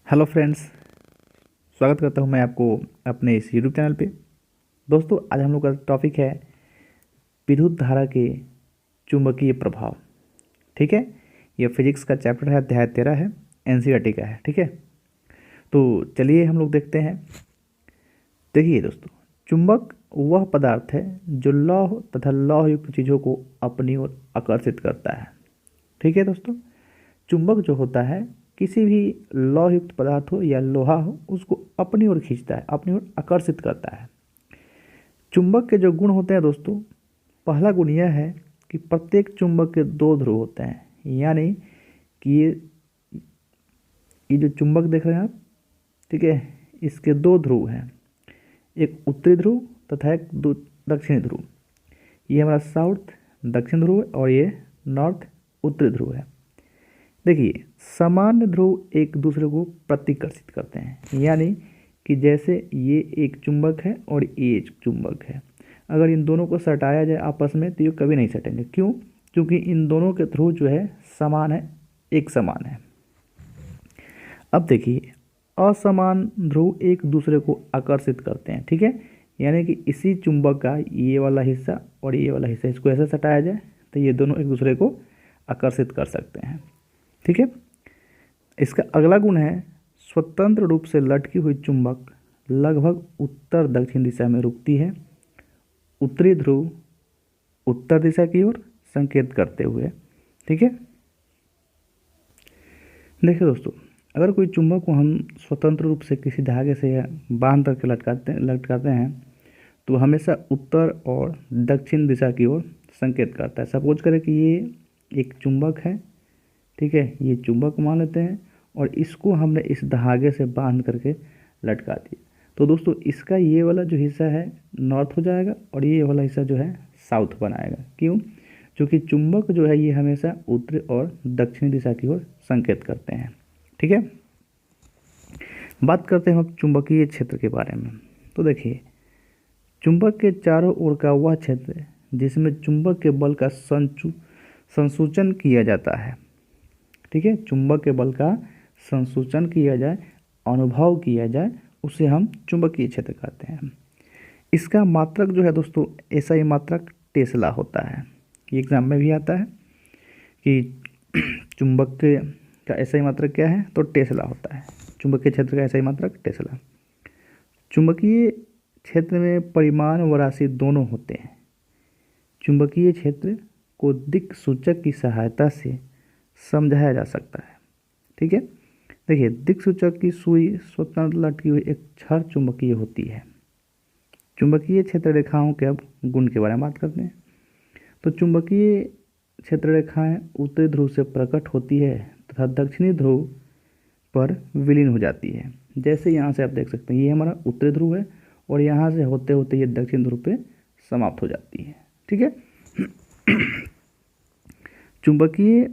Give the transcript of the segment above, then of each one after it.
Hello friends. स्वागत करता हूं मैं आपको अपने इस यूट्यूब चैनल पे। दोस्तों, आज हम लोग का टॉपिक है विद्युत धारा के चुंबकीय प्रभाव। ठीक है, ये फिजिक्स का चैप्टर है, अध्याय 13 है, एनसीईआरटी का है। ठीक है, तो चलिए हम लोग देखते हैं। देखिए दोस्तों, चुंबक वह पदार्थ है जो लौह तथा लौह युक्त चीज़ों को अपनी ओर आकर्षित करता है। ठीक है दोस्तों, चुंबक जो होता है किसी भी लौह युक्त पदार्थ हो या लोहा हो, उसको अपनी ओर खींचता है, अपनी ओर आकर्षित करता है। चुंबक के जो गुण होते हैं दोस्तों, पहला गुण यह है कि प्रत्येक चुंबक के दो ध्रुव होते हैं। यानी कि ये जो चुंबक देख रहे हैं आप, ठीक है, इसके दो ध्रुव हैं, एक उत्तरी ध्रुव तथा एक दक्षिणी ध्रुव। ये हमारा साउथ दक्षिण ध्रुव है और ये नॉर्थ उत्तरी ध्रुव है। देखिए, सामान्य ध्रुव एक दूसरे को प्रतिकर्षित करते हैं। यानी कि जैसे ये एक चुंबक है और ये एक चुंबक है, अगर इन दोनों को सटाया जाए आपस में तो ये कभी नहीं सटेंगे। क्यों? क्योंकि इन दोनों के ध्रुव जो है समान है, एक समान है। अब देखिए, असमान ध्रुव एक दूसरे को आकर्षित करते हैं। ठीक है, यानी कि इसी चुंबक का ये वाला हिस्सा और ये वाला हिस्सा, इसको ऐसे सटाया जाए तो ये दोनों एक दूसरे को आकर्षित कर सकते हैं। ठीक है, इसका अगला गुण है स्वतंत्र रूप से लटकी हुई चुंबक लगभग उत्तर दक्षिण दिशा में रुकती है, उत्तरी ध्रुव उत्तर दिशा की ओर संकेत करते हुए। ठीक है, देखिए दोस्तों, अगर कोई चुंबक को हम स्वतंत्र रूप से किसी धागे से या बांध करके लटकाते हैं तो हमेशा उत्तर और दक्षिण दिशा की ओर संकेत करता है। सपोज करें कि ये एक चुंबक है, ठीक है, ये चुंबक मान लेते हैं और इसको हमने इस धागे से बांध करके लटका दिया, तो दोस्तों इसका ये वाला जो हिस्सा है नॉर्थ हो जाएगा और ये वाला हिस्सा जो है साउथ बनाएगा। क्यों? क्योंकि चुंबक जो है ये हमेशा उत्तरी और दक्षिणी दिशा की ओर संकेत करते हैं। ठीक है, बात करते हैं अब चुंबकीय क्षेत्र के बारे में। तो देखिए, चुंबक के चारों ओर का वह क्षेत्र जिसमें चुंबक के बल का संसूचन किया जाता है। ठीक है, चुंबक के बल का संसूचन किया जाए, अनुभव किया जाए, उसे हम चुंबकीय क्षेत्र कहते हैं। इसका मात्रक जो है दोस्तों, SI मात्रक टेस्ला होता है। ये एग्जाम में भी आता है कि चुंबक के का SI मात्रक क्या है, तो टेस्ला होता है। चुंबकीय क्षेत्र का SI मात्रक टेस्ला। चुंबकीय क्षेत्र में परिमाण व राशि दोनों होते हैं। चुंबकीय क्षेत्र को दिक् सूचक की सहायता से समझाया जा सकता है। ठीक है, देखिए, दिक् सूचक की सुई स्वतंत्र लटकी हुई एक छड़ चुंबकीय होती है। चुंबकीय क्षेत्र रेखाओं के अब गुण के बारे में बात करते हैं। तो चुंबकीय क्षेत्र रेखाएं उत्तरी ध्रुव से प्रकट होती है तथा दक्षिणी ध्रुव पर विलीन हो जाती है। जैसे यहाँ से आप देख सकते हैं, ये हमारा उत्तरी ध्रुव है और यहाँ से होते होते ये दक्षिण ध्रुव पे समाप्त हो जाती है। ठीक है, चुंबकीय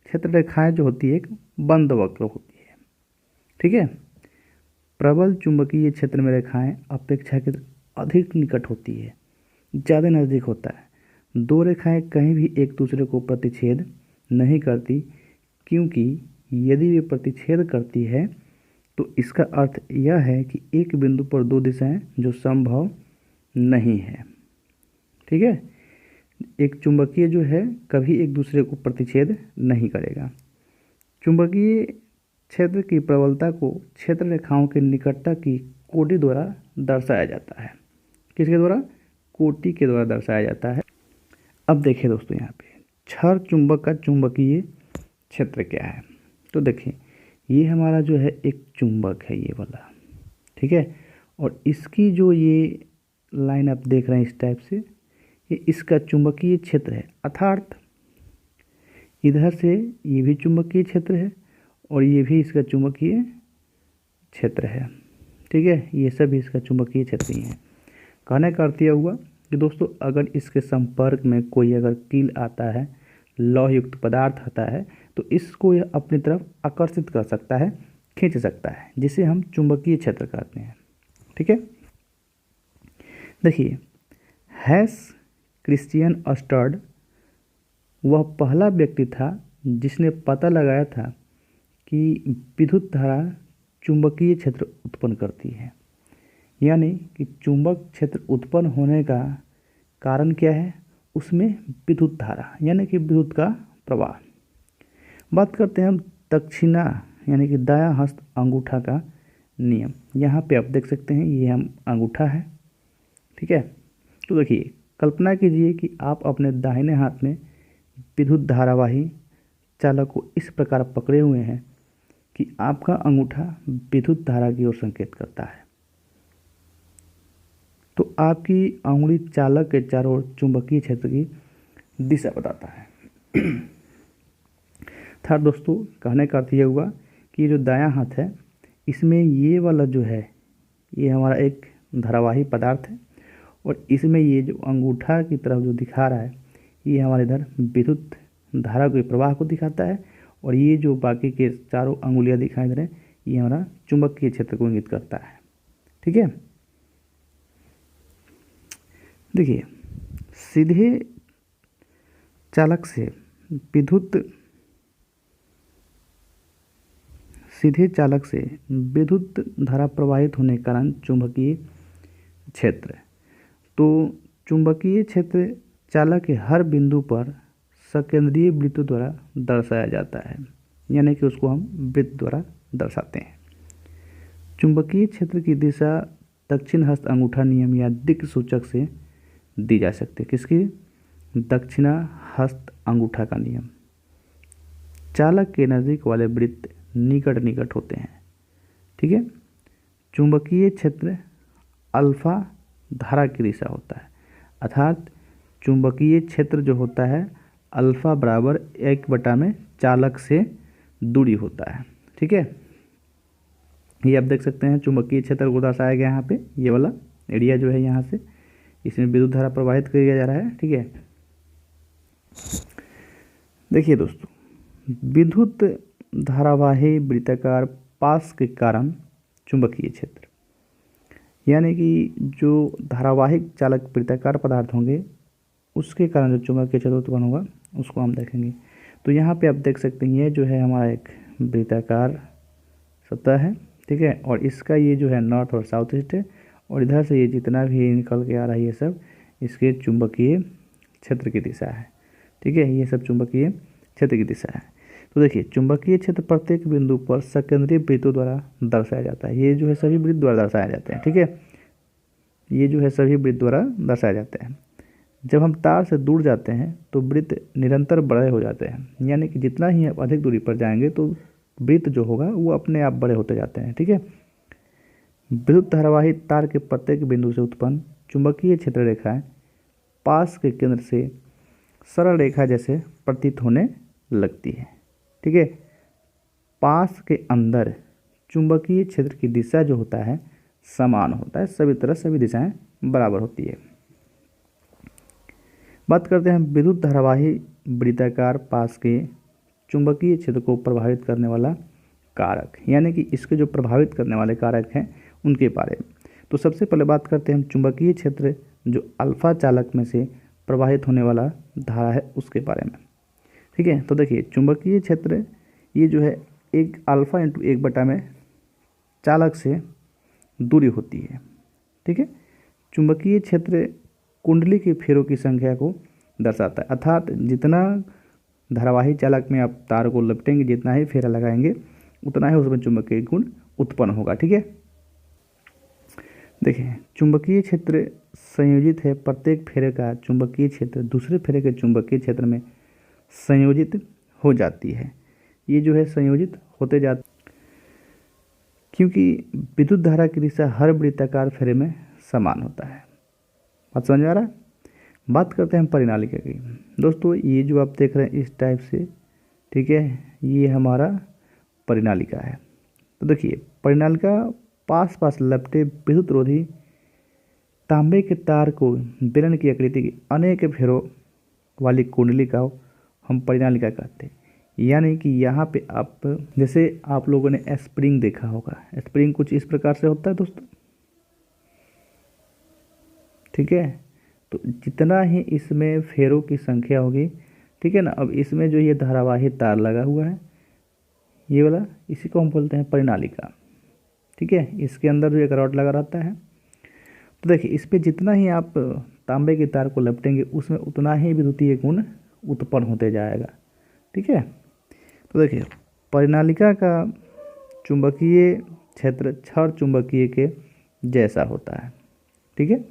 क्षेत्र रेखाएं जो होती है एक बंद वक्र होती है। ठीक है, प्रबल चुंबकीय क्षेत्र में रेखाएं अपेक्षाकृत अधिक निकट होती है, ज़्यादा नज़दीक होता है। दो रेखाएं कहीं भी एक दूसरे को प्रतिच्छेद नहीं करती, क्योंकि यदि वे प्रतिच्छेद करती है तो इसका अर्थ यह है कि एक बिंदु पर दो दिशाएं जो संभव नहीं है। ठीक है, एक चुंबकीय जो है कभी एक दूसरे को प्रतिच्छेद नहीं करेगा। चुंबकीय क्षेत्र की प्रबलता को क्षेत्र रेखाओं की निकटता की कोटि द्वारा दर्शाया जाता है। किसके द्वारा? कोटि के द्वारा दर्शाया जाता है। अब देखिए दोस्तों, यहाँ पे छड़ चुंबक का चुंबकीय क्षेत्र क्या है। तो देखिए, ये हमारा जो है एक चुंबक है, ये वाला। ठीक है, और इसकी जो ये लाइन आप देख रहे हैं इस टाइप से, ये इसका चुंबकीय क्षेत्र है। अर्थात इधर से ये भी चुंबकीय क्षेत्र है और ये भी इसका चुंबकीय क्षेत्र है। ठीक है, ये सब इसका चुंबकीय क्षेत्र ही है। कहने का अर्थ यह हुआ कि दोस्तों, अगर इसके संपर्क में कोई अगर कील आता है, लौह युक्त पदार्थ आता है, तो इसको यह अपनी तरफ आकर्षित कर सकता है, खींच सकता है, जिसे हम चुंबकीय क्षेत्र कहते हैं। ठीक है, देखिए, हैस क्रिश्चियन अस्टर्ड वह पहला व्यक्ति था जिसने पता लगाया था कि विद्युत धारा चुंबकीय क्षेत्र उत्पन्न करती है। यानी कि चुंबक क्षेत्र उत्पन्न होने का कारण क्या है, उसमें विद्युत धारा यानी कि विद्युत का प्रवाह। बात करते हैं हम दक्षिणा यानी कि दायां हस्त अंगूठा का नियम। यहाँ पे आप देख सकते हैं ये हम अंगूठा है, ठीक है। तो देखिए, कल्पना कीजिए कि आप अपने दाहिने हाथ में विद्युत धारावाही चालक को इस प्रकार पकड़े हुए हैं कि आपका अंगूठा विद्युत धारा की ओर संकेत करता है, तो आपकी अंगुली चालक के चारों ओर चुंबकीय क्षेत्र की दिशा बताता है। था दोस्तों, कहने का अर्थ ये हुआ कि ये जो दायां हाथ है इसमें ये वाला जो है ये हमारा एक धारावाही पदार्थ है, और इसमें ये जो अंगूठा की तरफ जो दिखा रहा है ये हमारे इधर विद्युत धारा के प्रवाह को दिखाता है, और ये जो बाकी के चारों अंगुलियां दिखाई दे रहे हैं ये हमारा चुंबकीय क्षेत्र को इंगित करता है, ठीक है। देखिए, सीधे चालक से विद्युत धारा प्रवाहित होने के कारण चुंबकीय क्षेत्र, तो चुंबकीय क्षेत्र चालक के हर बिंदु पर सकेंद्रीय वृत्त द्वारा दर्शाया जाता है, यानी कि उसको हम वृत्त द्वारा दर्शाते हैं। चुंबकीय क्षेत्र की दिशा दक्षिण हस्त अंगूठा नियम या दिक् सूचक से दी जा सकती है। किसकी? दक्षिणा हस्त अंगूठा का नियम। चालक के नज़दीक वाले वृत्त निकट निकट होते हैं, ठीक है। चुंबकीय क्षेत्र अल्फा धारा की दिशा होता है, अर्थात चुंबकीय क्षेत्र जो होता है अल्फा बराबर 1/में चालक से दूरी होता है, ठीक है। ये आप देख सकते हैं चुंबकीय क्षेत्र को दर्शाया गया यहाँ पे, ये वाला एरिया जो है यहाँ से इसमें विद्युत धारा प्रवाहित किया जा रहा है, ठीक है। देखिए दोस्तों, विद्युत धारावाही वृत्ताकार पास के कारण चुंबकीय क्षेत्र, यानी कि जो धारावाहिक चालक वृत्ताकार पदार्थ होंगे उसके कारण जो चुंबकीय क्षेत्र उत्पन्न होगा उसको हम देखेंगे। तो यहाँ पे आप देख सकते हैं ये जो है हमारा एक वृत्ताकार सतह है, ठीक है, और इसका ये जो है नॉर्थ और साउथ ईस्ट है, और इधर से ये जितना भी निकल के आ रहा है ये सब इसके चुंबकीय क्षेत्र की दिशा है, ठीक है। ये सब चुंबकीय क्षेत्र की दिशा है। तो देखिए, चुंबकीय क्षेत्र प्रत्येक बिंदु पर सकेंद्रीय वृत्तों द्वारा दर्शाया जाता है। ये जो है सभी वृत्त द्वारा दर्शाए जाते हैं, ठीक है। ये जो है सभी वृत्त द्वारा दर्शाए जाते हैं। जब हम तार से दूर जाते हैं तो वृत्त निरंतर बड़े हो जाते हैं, यानी कि जितना ही आप अधिक दूरी पर जाएंगे तो वृत्त जो होगा वो अपने आप बड़े होते जाते हैं, ठीक है। विद्युत धारावाही तार के प्रत्येक बिंदु से उत्पन्न चुंबकीय क्षेत्र रेखाएं पास के केंद्र से सरल रेखा जैसे प्रतीत होने लगती है, ठीक है। पास के अंदर चुंबकीय क्षेत्र की दिशा जो होता है समान होता है, सभी तरह सभी दिशाएं बराबर होती है। बात करते हैं विद्युत धारावाही वृत्ताकार पास के चुंबकीय क्षेत्र को प्रभावित करने वाला कारक, यानी कि इसके जो प्रभावित करने वाले कारक हैं उनके बारे में। तो सबसे पहले बात करते हैं हम चुंबकीय क्षेत्र जो अल्फा चालक में से प्रवाहित होने वाला धारा है उसके बारे में, ठीक है। तो देखिए, चुंबकीय क्षेत्र ये जो है एक अल्फा इंटू 1/में चालक से दूरी होती है, ठीक है। चुंबकीय क्षेत्र कुंडली के फेरों की संख्या को दर्शाता है, अर्थात जितना धारावाही चालक में आप तार को लपटेंगे, जितना ही फेरा लगाएंगे उतना ही उसमें चुंबकीय गुण उत्पन्न होगा, ठीक है। देखिए, चुंबकीय क्षेत्र संयोजित है, प्रत्येक फेरे का चुंबकीय क्षेत्र दूसरे फेरे के चुंबकीय क्षेत्र में संयोजित हो जाती है। ये जो है संयोजित होते जाते, क्योंकि विद्युत धारा की दिशा हर वृत्ताकार फेरे में समान होता है। बात समझ आ रहा है। बात करते हैं हम परिनालिका की। दोस्तों, ये जो आप देख रहे हैं इस टाइप से, ठीक है, ये हमारा परिनालिका है। तो देखिए, परिनालिका पास पास लपटे विद्युत रोधी तांबे के तार को बेलन की आकृति की अनेक फेरों वाली कुंडली का हम परिनालिका कहते हैं। यानी कि यहाँ पे आप जैसे आप लोगों ने स्प्रिंग देखा होगा, स्प्रिंग कुछ इस प्रकार से होता है दोस्तों, ठीक है। तो जितना ही इसमें फेरों की संख्या होगी, ठीक है ना। अब इसमें जो ये धारावाही तार लगा हुआ है ये वाला, इसी को हम बोलते हैं परिनालिका, ठीक है, इसके अंदर जो एक रॉड लगा रहता है। तो देखिए इस पे जितना ही आप तांबे की तार को लपटेंगे उसमें उतना ही विद्युतीय गुण उत्पन्न होते जाएगा। ठीक है, तो देखिए परिनालिका का चुंबकीय क्षेत्र क्षण चुंबकीय के जैसा होता है। ठीक है,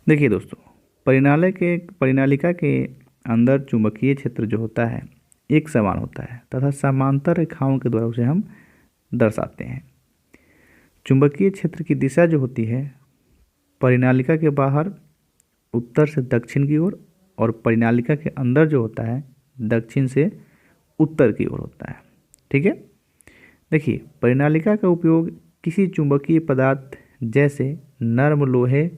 देखिए दोस्तों परिनालिका के अंदर चुंबकीय क्षेत्र जो होता है एक समान होता है तथा समांतर रेखाओं के द्वारा उसे हम दर्शाते हैं। चुंबकीय क्षेत्र की दिशा जो होती है परिनालिका के बाहर उत्तर से दक्षिण की ओर और परिनालिका के अंदर जो होता है दक्षिण से उत्तर की ओर होता है। ठीक है, देखिए परिनालिका का उपयोग किसी चुंबकीय पदार्थ जैसे नरम लोहे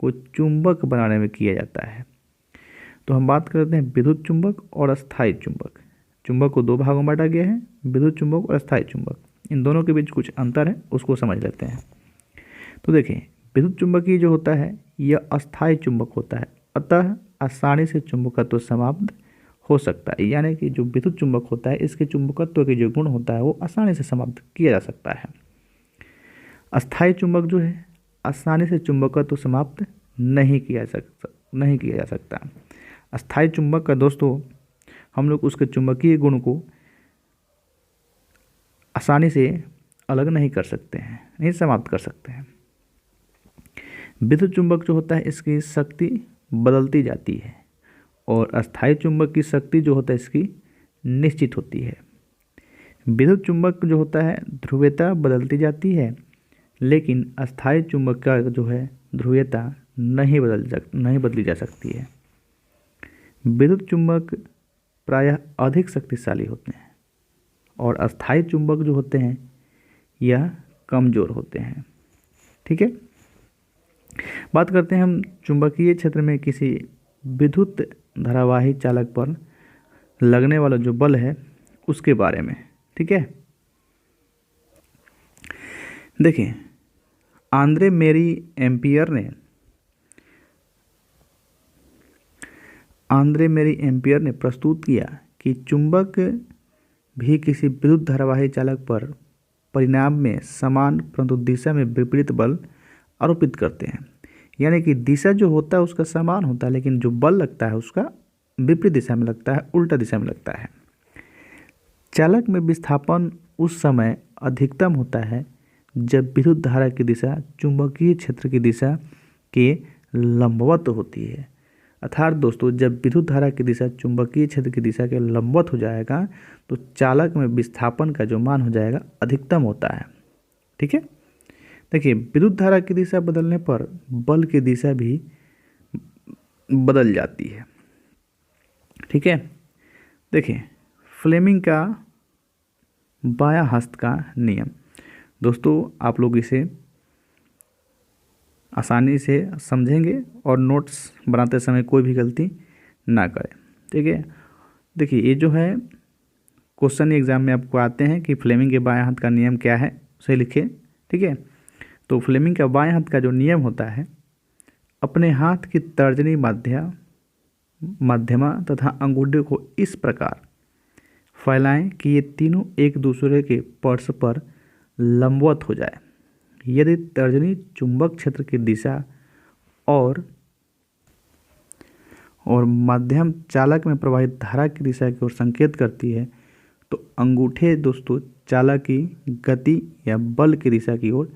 को चुंबक बनाने में किया जाता है। तो हम बात करते हैं विद्युत चुंबक और अस्थायी चुंबक। चुंबक को दो भागों में बांटा गया है, विद्युत चुंबक और अस्थायी चुंबक। इन दोनों के बीच कुछ अंतर है, उसको समझ लेते हैं। तो देखिए विद्युत चुंबकीय जो होता है यह अस्थायी चुंबक होता है, अतः आसानी से चुंबकत्व समाप्त हो सकता है। यानी कि जो विद्युत चुंबक होता है इसके चुंबकत्व के जो गुण होता है वो आसानी से समाप्त किया जा सकता है। अस्थायी चुंबक जो है आसानी से चुंबकत्व समाप्त नहीं किया जा सकता। अस्थायी चुंबक का दोस्तों हम लोग उसके चुंबकीय गुण को आसानी से अलग नहीं कर सकते हैं, नहीं समाप्त कर सकते हैं। विद्युत चुंबक जो होता है इसकी शक्ति बदलती जाती है और अस्थायी चुंबक की शक्ति जो होता है इसकी निश्चित होती है। विद्युत चुंबक जो होता है ध्रुवीयता बदलती जाती है, लेकिन अस्थायी चुंबक का जो है ध्रुवीयता नहीं बदली जा सकती है। विद्युत चुंबक प्रायः अधिक शक्तिशाली होते हैं और अस्थायी चुंबक जो होते हैं यह कमज़ोर होते हैं। ठीक है, बात करते हैं हम चुंबकीय क्षेत्र में किसी विद्युत धारावाही चालक पर लगने वाला जो बल है उसके बारे में। ठीक है, देखिए आंद्रे मेरी एम्पियर ने प्रस्तुत किया कि चुंबक भी किसी विद्युत धारावाही चालक पर परिणाम में समान परंतु दिशा में विपरीत बल आरोपित करते हैं। यानी कि दिशा जो होता है उसका समान होता है, लेकिन जो बल लगता है उसका विपरीत दिशा में लगता है, उल्टा दिशा में लगता है। चालक में विस्थापन उस समय अधिकतम होता है जब विद्युत धारा की दिशा चुंबकीय क्षेत्र की दिशा के लंबवत होती है। अर्थात दोस्तों जब विद्युत धारा की दिशा चुंबकीय क्षेत्र की दिशा के लंबवत हो जाएगा तो चालक में विस्थापन का जो मान हो जाएगा अधिकतम होता है। ठीक है, देखिए विद्युत धारा की दिशा बदलने पर बल की दिशा भी बदल जाती है। ठीक है, देखिए फ्लेमिंग का बायां हस्त का नियम। दोस्तों आप लोग इसे आसानी से समझेंगे और नोट्स बनाते समय कोई भी गलती ना करें। ठीक है, देखिए ये जो है क्वेश्चन एग्जाम में आपको आते हैं कि फ्लेमिंग के बाएं हाथ का नियम क्या है उसे लिखें। ठीक है, तो फ्लेमिंग का बाएं हाथ का जो नियम होता है अपने हाथ की तर्जनी मध्यमा तथा अंगूठे को इस प्रकार फैलाएं कि ये तीनों एक दूसरे के परस्पर लंबवत हो जाए। यदि तर्जनी चुंबक क्षेत्र की दिशा और माध्यम चालक में प्रवाहित धारा की दिशा की ओर संकेत करती है तो अंगूठे दोस्तों चालक की गति या बल की दिशा की ओर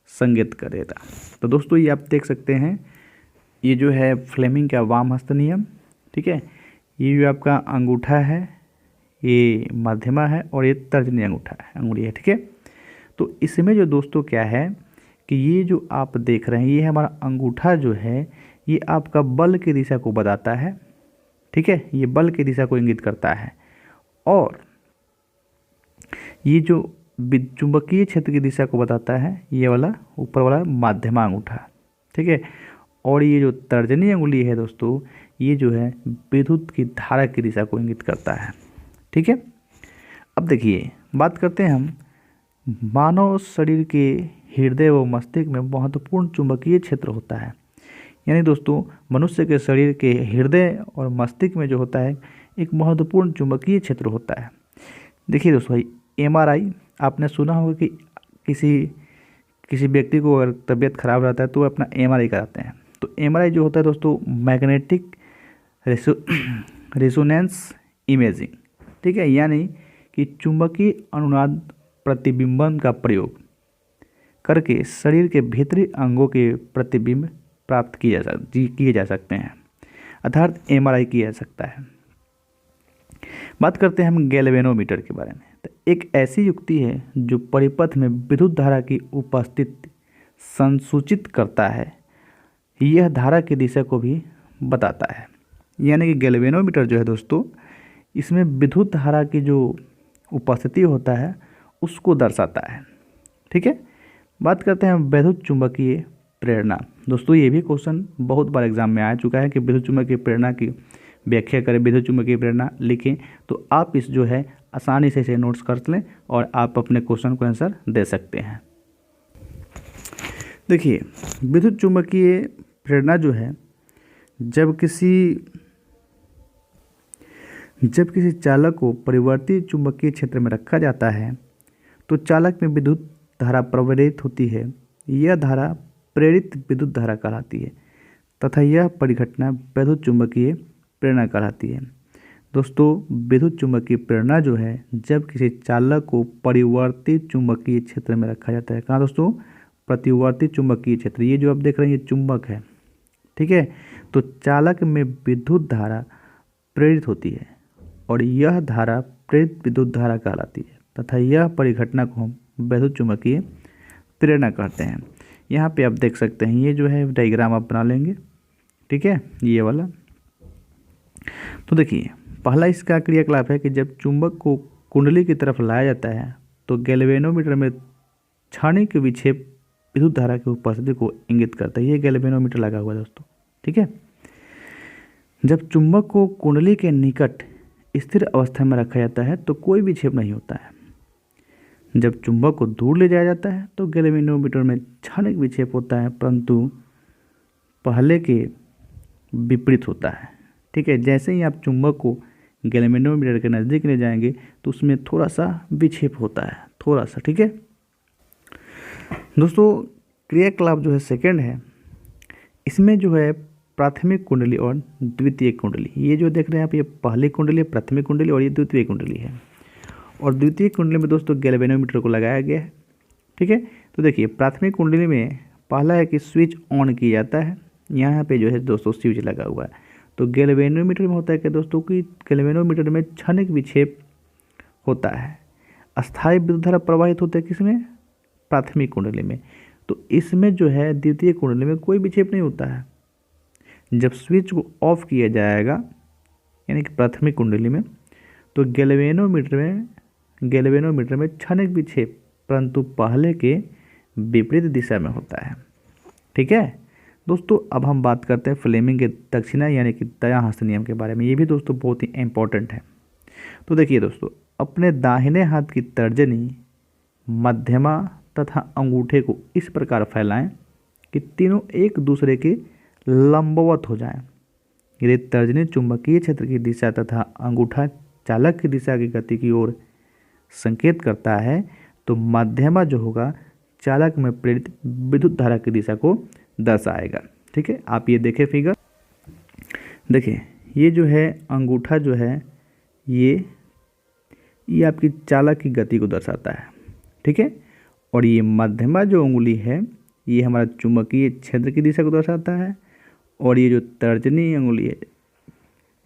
संकेत करेगा। तो दोस्तों ये आप देख सकते हैं, ये जो है फ्लेमिंग का वाम हस्त नियम। ठीक है, ये जो आपका अंगूठा है ये मध्यमा है और ये तर्जनी अंगुली है। ठीक है, तो इसमें जो दोस्तों क्या है कि ये जो आप देख रहे हैं ये हमारा अंगूठा जो है ये आपका बल की दिशा को बताता है। ठीक है, ये बल की दिशा को इंगित करता है और ये जो चुंबकीय क्षेत्र की दिशा को बताता है ये वाला ऊपर वाला माध्यमा अंगूठा। ठीक है, और ये जो तर्जनी अंगुली है दोस्तों ये जो है विद्युत की धारा की दिशा को इंगित करता है। ठीक है, अब देखिए बात करते हैं हम मानव शरीर के हृदय व मस्तिष्क में महत्वपूर्ण चुंबकीय क्षेत्र होता है। यानी दोस्तों मनुष्य के शरीर के हृदय और मस्तिष्क में जो होता है एक महत्वपूर्ण चुंबकीय क्षेत्र होता है। देखिए दोस्तों MRI आपने सुना होगा कि किसी किसी व्यक्ति को अगर तबीयत खराब रहता है तो वो अपना एमआरआई कराते हैं। तो एमआरआई जो होता है दोस्तों मैग्नेटिक रेजोनेंस इमेजिंग, ठीक है, यानी कि चुंबकीय अनुनाद प्रतिबिंबन का प्रयोग करके शरीर के भीतरी अंगों के प्रतिबिंब प्राप्त किए जा सकते हैं, अर्थात एमआरआई किया जा सकता है। बात करते हैं हम गैल्वेनोमीटर के बारे में। तो एक ऐसी युक्ति है जो परिपथ में विद्युत धारा की उपस्थिति संसूचित करता है, यह धारा की दिशा को भी बताता है। यानी कि गैल्वेनोमीटर जो है दोस्तों, इसमें विद्युत धारा की जो उपस्थिति होता है उसको दर्शाता है, ठीक है। बात करते हैं विद्युत चुंबकीय प्रेरणा। दोस्तों ये भी क्वेश्चन बहुत बार एग्जाम में आ चुका है कि विद्युत चुंबकीय प्रेरणा की व्याख्या करें, विद्युत चुंबकीय प्रेरणा लिखें। तो आप इस जो है आसानी से इसे नोट्स कर लें और आप अपने क्वेश्चन को आंसर दे सकते हैं। देखिए विद्युत चुंबकीय प्रेरणा जो है जब किसी चालक को परिवर्तित चुंबकीय क्षेत्र में रखा जाता है तो चालक में विद्युत धारा प्रवाहित होती है। यह धारा प्रेरित विद्युत धारा कहलाती है तथा यह परिघटना विद्युत चुंबकीय प्रेरणा कहलाती है। दोस्तों विद्युत चुंबकीय प्रेरणा जो है जब किसी चालक को परिवर्तित चुंबकीय क्षेत्र में रखा जाता है। कहाँ दोस्तों? प्रतिवर्ती चुंबकीय क्षेत्र। ये जो आप देख रहे हैं ये चुंबक है, ठीक है। तो चालक में विद्युत धारा प्रेरित होती है और यह धारा प्रेरित विद्युत धारा कहलाती है तथा यह परिघटना को हम विद्युत चुंबकीय प्रेरणा कहते हैं। यहाँ पे आप देख सकते हैं ये जो है डायग्राम आप बना लेंगे, ठीक है, ये वाला। तो देखिए पहला इसका क्रियाकलाप है कि जब चुंबक को कुंडली की तरफ लाया जाता है तो गैल्वेनोमीटर में क्षणिक विक्षेप विद्युत धारा की उपस्थिति को इंगित करता है। ये गैल्वेनोमीटर लगा हुआ है दोस्तों, ठीक है। जब चुंबक को कुंडली के निकट स्थिर अवस्था में रखा जाता है तो कोई विक्षेप नहीं होता है। जब चुंबक को दूर ले जाया जाता है तो गैल्वेनोमीटर में क्षणिक विक्षेप होता है, परंतु पहले के विपरीत होता है, ठीक है। जैसे ही आप चुंबक को गैल्वेनोमीटर के नज़दीक ले जाएंगे तो उसमें थोड़ा सा विक्षेप होता है, थोड़ा सा, ठीक है। दोस्तों क्रियाकलाप जो है सेकंड है, इसमें जो है प्राथमिक कुंडली और द्वितीय कुंडली, ये जो देख रहे हैं आप, ये पहली कुंडली, प्राथमिक कुंडली और ये द्वितीय कुंडली है। और द्वितीय कुंडली में दोस्तों गैल्वेनोमीटर को लगाया गया है, ठीक है। तो देखिए प्राथमिक कुंडली में पहला है कि स्विच ऑन किया जाता है। यहाँ पे जो है दोस्तों स्विच लगा हुआ है। तो गैल्वेनोमीटर में होता है कि दोस्तों कि गैल्वेनोमीटर में क्षणिक विक्षेप होता है, अस्थायी विद्युत धारा प्रवाहित होता है किसमें? प्राथमिक कुंडली में। तो इसमें जो है द्वितीय कुंडली में कोई विक्षेप नहीं होता है। जब स्विच को ऑफ किया जाएगा यानी कि प्राथमिक कुंडली में तो गैल्वेनोमीटर में क्षणिक विक्षेप परंतु पहले के विपरीत दिशा में होता है, ठीक है। दोस्तों अब हम बात करते हैं फ्लेमिंग के दक्षिणा यानी कि दायां हस्त नियम के बारे में। ये भी दोस्तों बहुत ही इम्पोर्टेंट है। तो देखिए दोस्तों, अपने दाहिने हाथ की तर्जनी, मध्यमा तथा अंगूठे को इस प्रकार फैलाएं कि तीनों एक दूसरे के लंबवत हो जाएं। यदि तर्जनी चुंबकीय क्षेत्र की दिशा तथा अंगूठा चालक की दिशा की गति की ओर संकेत करता है तो मध्यमा जो होगा चालक में प्रेरित विद्युत धारा की दिशा को दर्शाएगा, ठीक है। आप ये देखें फिगर, देखिए ये जो है अंगूठा जो है ये आपकी चालक की गति को दर्शाता है, ठीक है। और ये मध्यमा जो उंगली है ये हमारा चुंबकीय क्षेत्र की दिशा को दर्शाता है। और ये जो तर्जनी अंगुली है,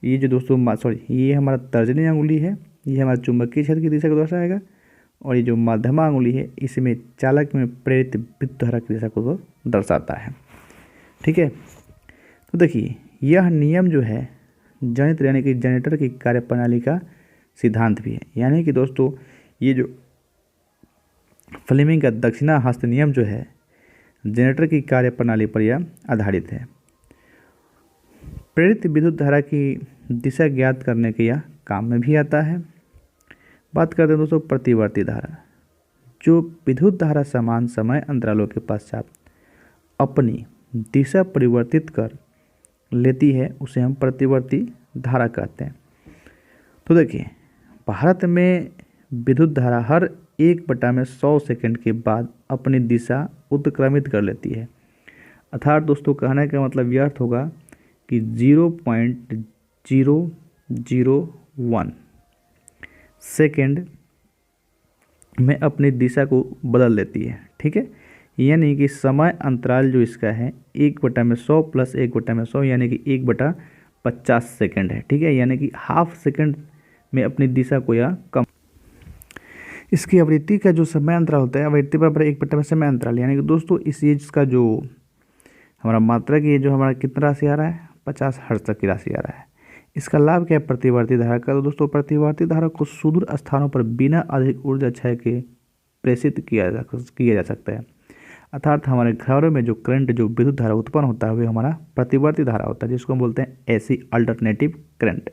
ये जो दोस्तों ये हमारा तर्जनी अंगुली है, ये हमारा चुंबकीय क्षेत्र की दिशा को दर्शाएगा। और ये जो मध्यमा अंगुली है इसमें चालक में प्रेरित विद्युत धारा की दिशा को दर्शाता है, ठीक है। तो देखिए यह नियम जो है जनित्र यानी कि जनरेटर की कार्यप्रणाली का सिद्धांत भी है। यानी कि दोस्तों ये जो फ्लेमिंग का दक्षिणा हस्त नियम जो है जनरेटर की कार्यप्रणाली पर यह आधारित है। प्रेरित विद्युत धारा की दिशा ज्ञात करने के यह काम में भी आता है। बात करते हैं दोस्तों प्रतिवर्ती धारा। जो विद्युत धारा समान समय अंतरालों के पश्चात अपनी दिशा परिवर्तित कर लेती है उसे हम प्रतिवर्ती धारा कहते हैं। तो देखिए भारत में विद्युत धारा हर 1/100 सेकंड के बाद अपनी दिशा उत्क्रमित कर लेती है। अर्थात दोस्तों कहने का मतलब यह अर्थ होगा कि 0.001 सेकंड में अपनी दिशा को बदल लेती है। ठीक है, यानी कि समय अंतराल जो इसका है 1/100 प्लस 1/100 यानी कि 1/50 सेकंड है। ठीक है, यानी कि हाफ सेकंड में अपनी दिशा को या कम। इसकी आवृत्ति का जो समय अंतराल होता है आवृत्ति बराबर 1/में समय अंतराल, यानी कि दोस्तों इस चीज़ का जो हमारा मात्रा की जो हमारा कितना राशि आ रहा है 50 हर्ट्ज तक की राशि आ रहा है। इसका लाभ क्या है प्रतिवर्ती धारा का। तो दोस्तों प्रतिवर्ती धारा को सुदूर स्थानों पर बिना अधिक ऊर्जा क्षय के प्रेषित किया जा सकता है। अर्थात हमारे घरों में जो करंट जो विद्युत धारा उत्पन्न होता है वह हमारा प्रतिवर्ती धारा होता है, जिसको हम बोलते हैं एसी अल्टरनेटिव करंट।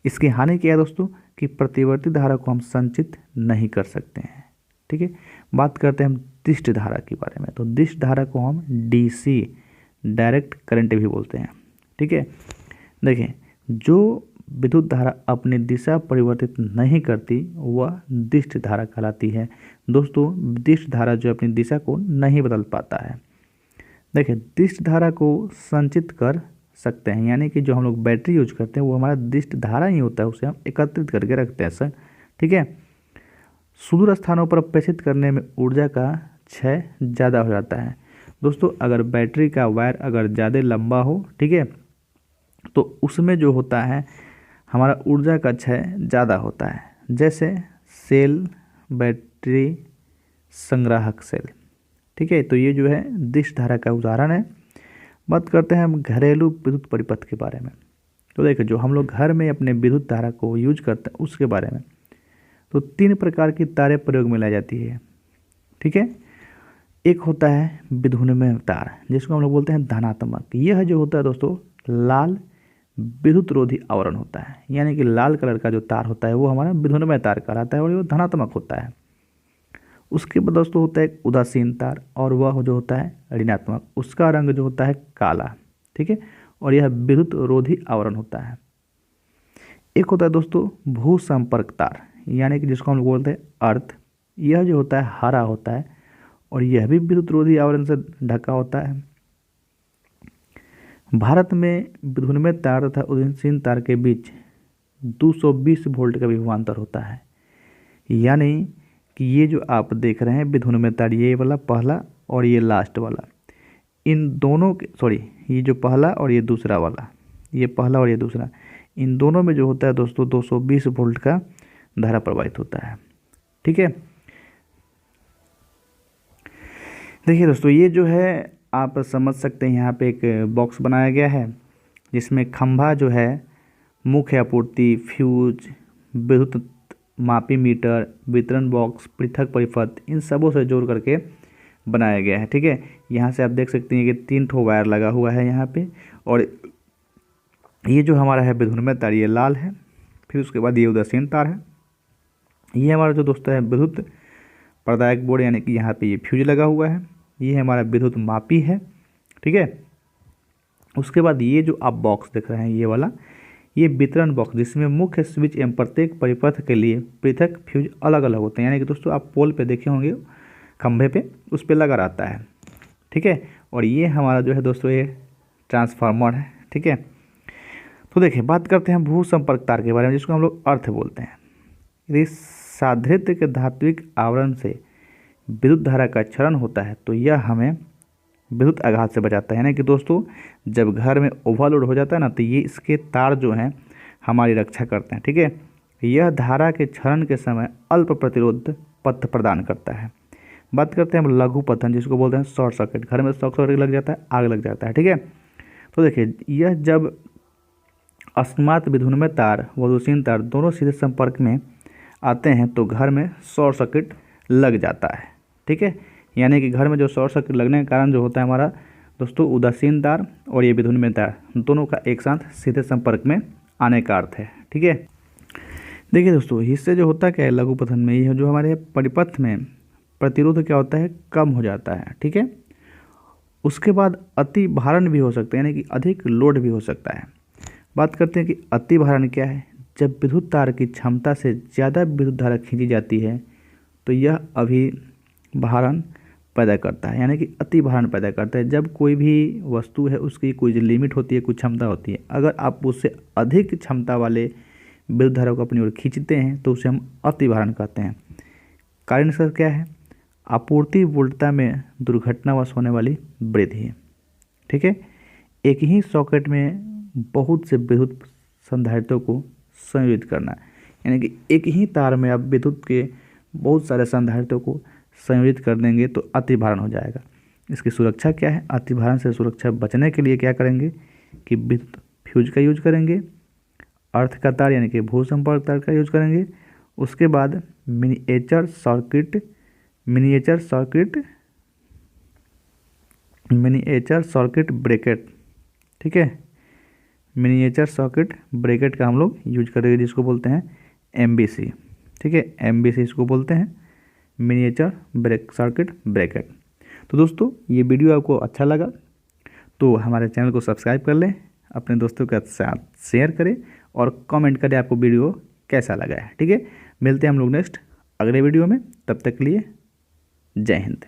इसकी हानि क्या है दोस्तों कि प्रतिवर्ती धारा को हम संचित नहीं कर सकते हैं। ठीक है, बात करते हैं हम दिष्ट धारा के बारे में। तो दिष्ट धारा को हम डीसी डायरेक्ट करंट भी बोलते हैं। ठीक है, देखें जो विद्युत धारा अपनी दिशा परिवर्तित नहीं करती वह दिष्ट धारा कहलाती है। दोस्तों दिष्ट धारा जो अपनी दिशा को नहीं बदल पाता है। देखिए दिष्ट धारा को संचित कर सकते हैं, यानी कि जो हम लोग बैटरी यूज करते हैं वो हमारा दिष्ट धारा ही होता है, उसे हम एकत्रित करके रखते हैं सर। ठीक है, सुदूर स्थानों पर प्रेषित करने में ऊर्जा का क्षय ज़्यादा हो जाता है। दोस्तों अगर बैटरी का वायर अगर ज़्यादा लंबा हो, ठीक है, तो उसमें जो होता है हमारा ऊर्जा का क्षय ज़्यादा होता है। जैसे सेल बैटरी संग्राहक सेल। ठीक है, तो ये जो है दिष्ट धारा का उदाहरण है। बात करते हैं हम घरेलू विद्युत परिपथ के बारे में। तो देखिए जो हम लोग घर में अपने विद्युत धारा को यूज करते हैं उसके बारे में। तो 3 प्रकार की तारें प्रयोग में लाई जाती है। ठीक है, एक होता है विध्वंसक तार जिसको हम लोग बोलते हैं धनात्मक। यह जो होता है दोस्तों लाल विद्युत रोधी आवरण होता है, यानी कि लाल कलर का जो तार होता है वो हमारा विध्वंसक तार कहलाता है और वो धनात्मक होता है। उसके बाद दोस्तों होता है एक उदासीन तार और वह जो होता है ऋणात्मक, उसका रंग जो होता है काला। ठीक है, और यह विद्युत रोधी आवरण होता है। एक होता है दोस्तों भू संपर्क तार, यानी कि जिसको हम लोग बोलते हैं अर्थ। यह जो होता है हरा होता है और यह भी विद्युत रोधी आवरण से ढका होता है। भारत में विध्वंसक तार तथा उदासीन तार के बीच 220 वोल्ट का विभवांतर होता है, यानी कि ये जो आप देख रहे हैं विध्वंसक तार, ये वाला पहला और ये लास्ट वाला, इन दोनों के ये जो पहला और ये दूसरा वाला, ये पहला और ये दूसरा, इन दोनों में जो होता है दोस्तों 220 वोल्ट का धारा प्रवाहित होता है। ठीक है, देखिए दोस्तों ये जो है आप समझ सकते हैं, यहाँ पे एक बॉक्स बनाया गया है जिसमें खंभा जो है मुख्य आपूर्ति, फ्यूज, विद्युत मापी मीटर, वितरण बॉक्स, पृथक परिपथ, इन सबों से जोड़ करके बनाया गया है। ठीक है, यहाँ से आप देख सकते हैं कि 3 ठो वायर लगा हुआ है यहाँ पे, और ये जो हमारा है विध्वंसक तार ये लाल है, फिर उसके बाद ये उदासीन तार है। ये हमारा जो दोस्तों है विद्युत प्रदायक बोर्ड, यानी कि यहाँ पे ये फ्यूज लगा हुआ है। ये हमारा विद्युत मापी है। ठीक है, उसके बाद ये जो आप बॉक्स देख रहे हैं ये वाला, ये वितरण बॉक्स जिसमें मुख्य स्विच एवं प्रत्येक परिपथ के लिए पृथक फ्यूज अलग अलग होते हैं, यानी कि दोस्तों आप पोल पे देखे होंगे खंभे पे उस पे लगा रहता है। ठीक है, और ये हमारा जो है दोस्तों ये ट्रांसफार्मर है। ठीक है, तो देखिए बात करते हैं भू संपर्क तार के बारे में जिसको हम लोग अर्थ बोलते हैं। यदि सादृश्य के धात्विक आवरण से विद्युत धारा का क्षरण होता है तो यह हमें विद्युत आघात से बचाता है। यानी कि दोस्तों जब घर में ओवरलोड हो जाता है ना तो ये इसके तार जो हैं हमारी रक्षा करते हैं। ठीक है, यह धारा के क्षरण के समय अल्प प्रतिरोध पथ प्रदान करता है। बात करते हैं हम लघु पतन जिसको बोलते हैं शॉर्ट सर्किट। घर में शॉर्ट सर्किट लग जाता है, आग लग जाता है। ठीक है, तो देखिए यह जब अकस्मात विध्वंसक तार व उदासीन तार दोनों सीधे संपर्क में आते हैं तो घर में शॉर्ट सर्किट लग जाता है। ठीक है, यानी कि घर में जो शॉर्ट सर्किट लगने के कारण जो होता है हमारा दोस्तों उदासीन तार और ये विध्वंसक तार दोनों का एक साथ सीधे संपर्क में आने का अर्थ है। ठीक है, देखिए दोस्तों इससे जो होता क्या है लघु पतन में, ये जो हमारे परिपथ में प्रतिरोध क्या होता है कम हो जाता है। ठीक है, उसके बाद अति भारण भी हो सकता है, यानी कि अधिक लोड भी हो सकता है। बात करते हैं कि अति भारण क्या है। जब विद्युत तार की क्षमता से ज़्यादा विद्युत धारा खींची जाती है तो यह अभिभारण पैदा करता है, यानी कि अति भारण पैदा करता है। जब कोई भी वस्तु है उसकी कोई लिमिट होती है, कुछ क्षमता होती है, अगर आप उससे अधिक क्षमता वाले विद्युत धारा को अपनी ओर खींचते हैं तो उसे हम अति भारण कहते हैं। कारण इसका क्या है? आपूर्ति वोल्टता में दुर्घटनावश होने वाली वृद्धि। ठीक है, एक ही सॉकेट में बहुत से विद्युत संधारित्रों को संयोजित करना, यानी कि एक ही तार में आप विद्युत के बहुत सारे संधारित्रों को संयोजित कर देंगे तो अति भारण हो जाएगा। इसकी सुरक्षा क्या है? अति भारण से सुरक्षा बचने के लिए क्या करेंगे कि विद्युत फ्यूज का यूज करेंगे, अर्थ का तार यानी कि भू संपर्क तार का यूज करेंगे, उसके बाद मिनिएचर सर्किट ब्रेकेट। ठीक है, मिनिएचर सर्किट ब्रेकेट का हम लोग यूज करेंगे, जिसको बोलते हैं MBC। ठीक है, MBC इसको बोलते हैं, मिनिएचर सर्किट ब्रेकेट। तो दोस्तों ये वीडियो आपको अच्छा लगा तो हमारे चैनल को सब्सक्राइब कर लें, अपने दोस्तों के साथ शेयर करें और कमेंट करें आपको वीडियो कैसा लगा है। ठीक है, मिलते हैं हम लोग नेक्स्ट अगले वीडियो में, तब तक के लिए जय हिंद।